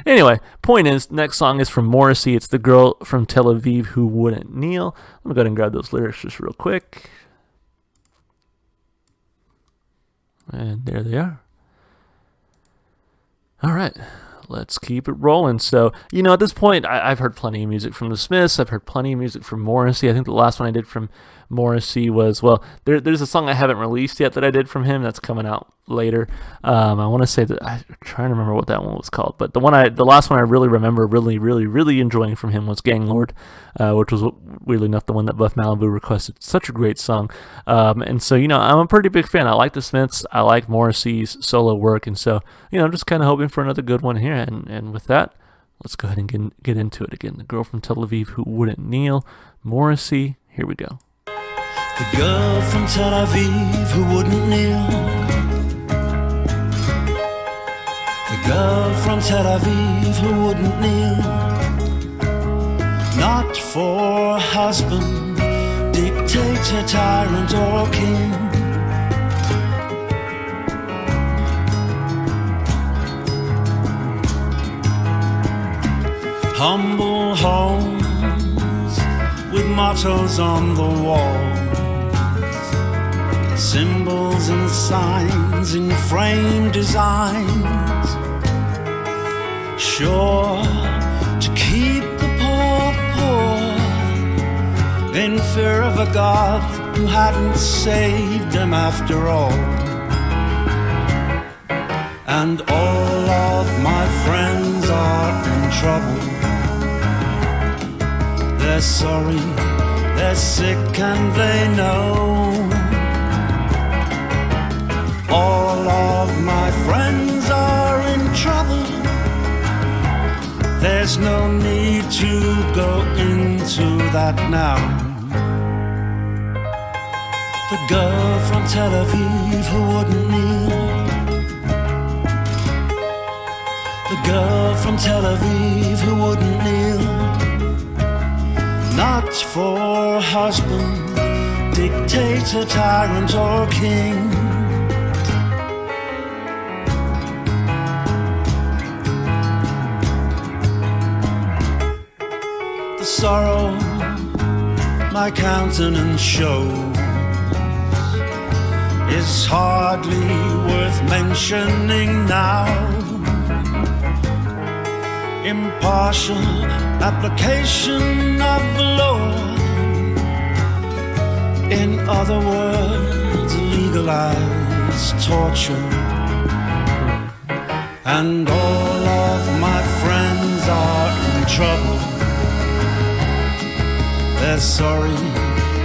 Anyway, point is, next song is from Morrissey. It's The Girl from Tel Aviv Who Wouldn't Kneel. I'm going to go ahead and grab those lyrics just real quick. And there they are. All right, let's keep it rolling. So, at this point, I've heard plenty of music from the Smiths. I've heard plenty of music from Morrissey. I think the last one I did from Morrissey was, there's a song I haven't released yet that I did from him that's coming out later. I want to say that I'm trying to remember what that one was called, but the last one I really remember really enjoying from him was Gang Lord, which was weirdly enough the one that Buff Malibu requested. Such a great song, and so I'm a pretty big fan. I like the Smiths, I like Morrissey's solo work, and so I'm just kind of hoping for another good one here. And with that, let's go ahead and get into it again. The Girl from Tel Aviv Who Wouldn't Kneel, Morrissey. Here we go. The girl from Tel Aviv who wouldn't kneel. The girl from Tel Aviv who wouldn't kneel. Not for husband, dictator, tyrant or king. Humble homes with mottos on the wall. Symbols and signs in frame designs, sure to keep the poor in fear of a God who hadn't saved them after all. And all of my friends are in trouble. They're sorry, they're sick and they know. All of my friends are in trouble. There's no need to go into that now. The girl from Tel Aviv who wouldn't kneel. The girl from Tel Aviv who wouldn't kneel. Not for husband, dictator, tyrant or king. Sorrow my countenance shows is hardly worth mentioning now. Impartial application of the law, in other words, legalized torture. And all of my friends are in trouble. They're sorry,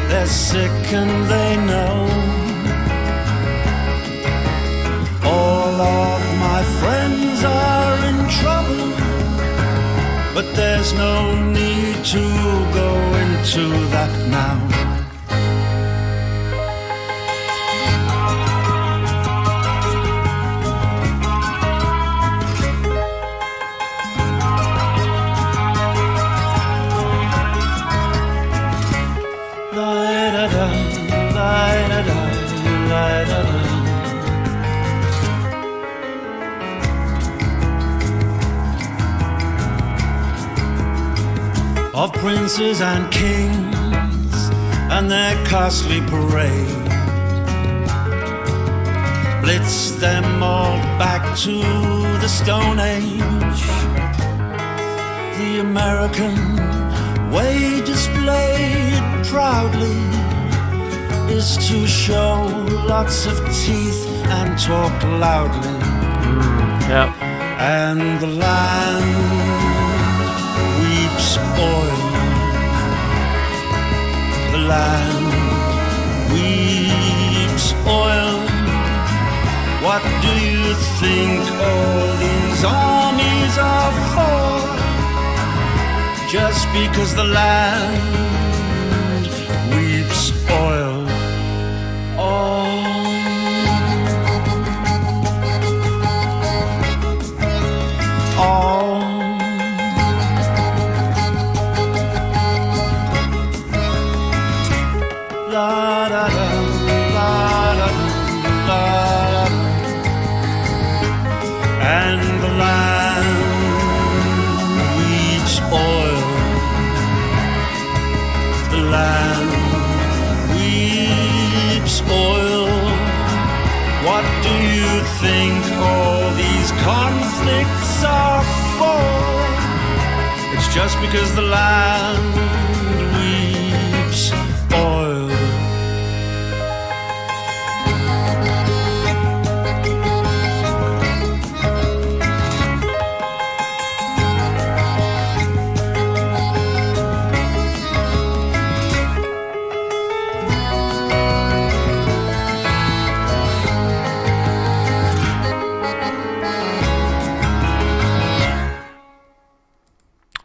they're sick and they know. All of my friends are in trouble, but there's no need to go into that now. Of princes and kings and their costly parade, blitz them all back to the Stone Age. The American way displayed proudly is to show lots of teeth and talk loudly. Yep. And the land weeps oil. The land weeps oil. What do you think all these armies are for? Just because the land weeps oil. Oh. Oh. La da da, la da da, la da. And the land you think all these conflicts are for? It's just because the land weeps oil.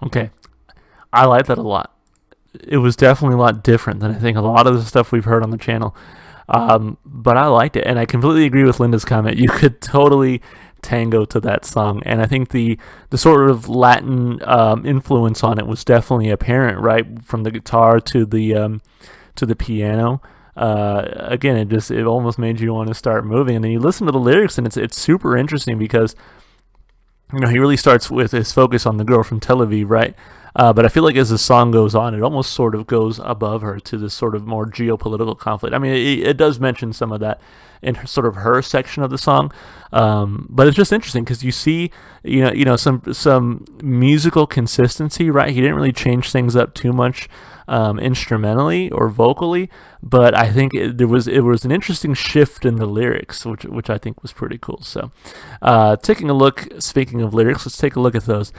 Okay, I like that a lot. It was definitely a lot different than I think a lot of the stuff we've heard on the channel. But I liked it, and I completely agree with Linda's comment. You could totally tango to that song, and I think the sort of Latin influence on it was definitely apparent, right, from the guitar to the piano. Again, it almost made you want to start moving, and then you listen to the lyrics, and it's super interesting because he really starts with his focus on the girl from Tel Aviv, right? But I feel like as the song goes on, it almost sort of goes above her to this sort of more geopolitical conflict. I mean, it does mention some of that in sort of her section of the song, but it's just interesting because you see, some musical consistency, right? He didn't really change things up too much instrumentally or vocally, but I think it was an interesting shift in the lyrics, which I think was pretty cool. So, taking a look, speaking of lyrics, let's take a look at those.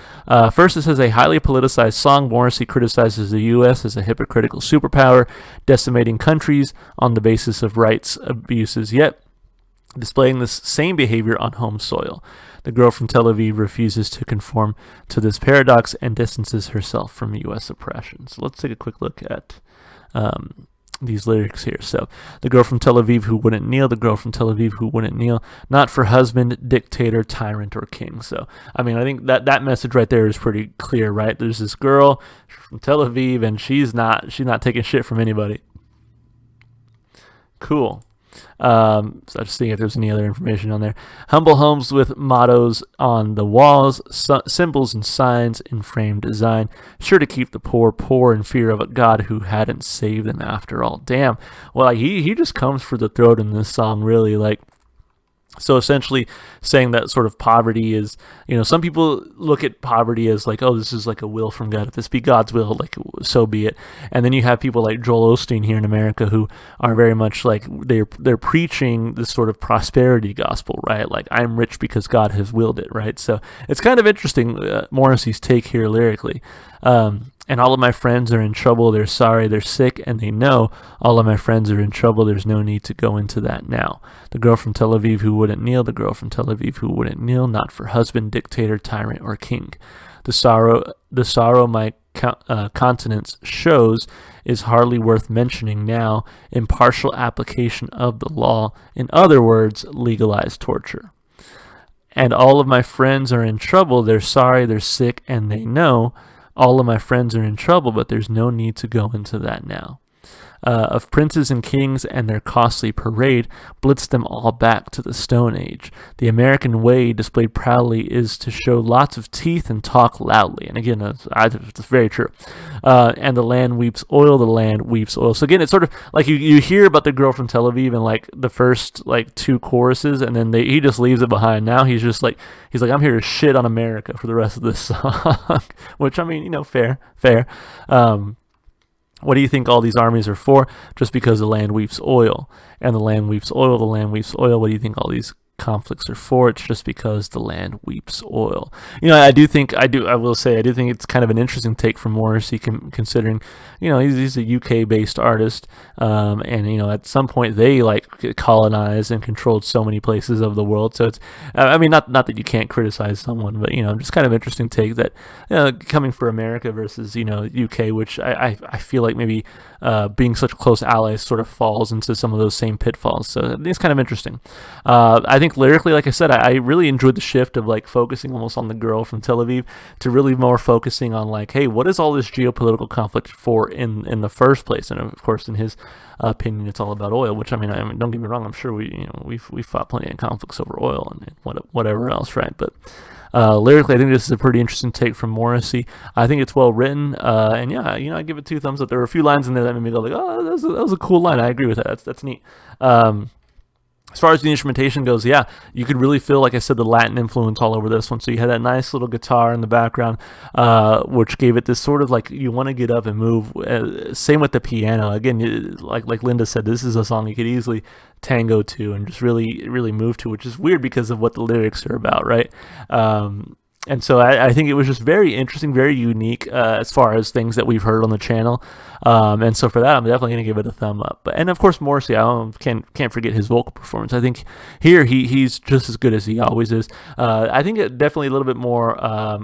First, it says a highly politicized song. Morrissey criticizes the U.S. as a hypocritical superpower, decimating countries on the basis of rights abuses, yet displaying this same behavior on home soil. The girl from Tel Aviv refuses to conform to this paradox and distances herself from U.S. oppression. So let's take a quick look at these lyrics here. So, the girl from Tel Aviv who wouldn't kneel, the girl from Tel Aviv who wouldn't kneel, not for husband, dictator, tyrant, or king. So, I mean, I think that message right there is pretty clear, right? There's this girl from Tel Aviv, and she's not taking shit from anybody. Cool. So I just think if there's any other information on there. Humble homes with mottos on the walls, symbols and signs in frame design, sure to keep the poor in fear of a God who hadn't saved them after all. Damn. Well, he just comes for the throat in this song, really. Like, so essentially saying that sort of poverty is, some people look at poverty as like, oh, this is like a will from God. If this be God's will, like, so be it. And then you have people like Joel Osteen here in America who are very much like, they're preaching this sort of prosperity gospel, right? Like, I'm rich because God has willed it, right? So it's kind of interesting, Morrissey's take here lyrically. And all of my friends are in trouble. They're sorry. They're sick. And they know all of my friends are in trouble. There's no need to go into that now. The girl from Tel Aviv who wouldn't kneel. The girl from Tel Aviv who wouldn't kneel. Not for husband, dictator, tyrant, or king. The sorrow my countenance shows is hardly worth mentioning now. Impartial application of the law. In other words, legalized torture. And all of my friends are in trouble. They're sorry. They're sick. And they know all of my friends are in trouble, but there's no need to go into that now. Of princes and kings and their costly parade, blitz them all back to the Stone Age. The American way, displayed proudly, is to show lots of teeth and talk loudly. And again, that's very true. And the land weeps oil, the land weeps oil. So again, it's sort of like you hear about the girl from Tel Aviv in like the first like two choruses, and then he just leaves it behind. Now he's like, I'm here to shit on America for the rest of this song, which, I mean, fair. What do you think all these armies are for? Just because the land weeps oil. And the land weeps oil, the land weeps oil. What do you think all these conflicts are for? It's just because the land weeps oil. I do think it's kind of an interesting take from Morrissey, considering, he's a UK-based artist, and, at some point they, like, colonized and controlled so many places of the world. So it's, I mean, not that you can't criticize someone, but, just kind of interesting take that, coming for America versus, UK, which I feel like maybe being such close allies sort of falls into some of those same pitfalls. So it's kind of interesting. I think lyrically, like I said, I really enjoyed the shift of like focusing almost on the girl from Tel Aviv to really more focusing on like, hey, what is all this geopolitical conflict for in the first place? And of course, in his opinion, it's all about oil. Which I mean, don't get me wrong, I'm sure we fought plenty of conflicts over oil and whatever else, right? But lyrically, I think this is a pretty interesting take from Morrissey. I think it's well written, and yeah, I give it 2 thumbs up. There were a few lines in there that made me go like, oh, that was a cool line. I agree with that. That's neat. as far as the instrumentation goes, yeah, you could really feel, like I said, the Latin influence all over this one. So you had that nice little guitar in the background, which gave it this sort of like you want to get up and move. Same with the piano. Again, like Linda said, this is a song you could easily tango to and just really move to, which is weird because of what the lyrics are about, right? And so I think it was just very interesting, very unique as far as things that we've heard on the channel. And so for that, I'm definitely going to give it a thumb up. And of course, Morrissey, can't forget his vocal performance. I think here he's just as good as he always is. I think it definitely a little bit more, I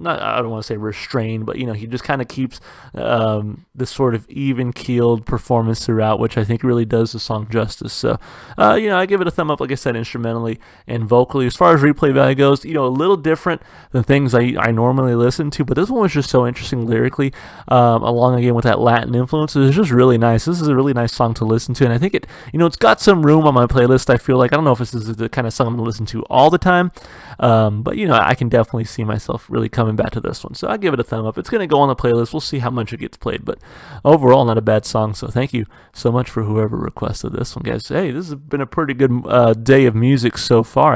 don't want to say restrained, but he just kind of keeps this sort of even-keeled performance throughout, which I think really does the song justice. So, I give it a thumb up, like I said, instrumentally and vocally. As far as replay value goes, a little different than things I normally listen to, but this one was just so interesting lyrically, along again with that Latin influence. It's just really nice. This is a really nice song to listen to, and I think it's got some room on my playlist. I feel like, I don't know if this is the kind of song I'm going to listen to all the time, but I can definitely see myself really coming back to this one. So I give it a thumb up. It's going to go on the playlist. We'll see how much it gets played, but overall, not a bad song. So thank you so much for whoever requested this one, guys. Hey, this has been a pretty good day of music so far.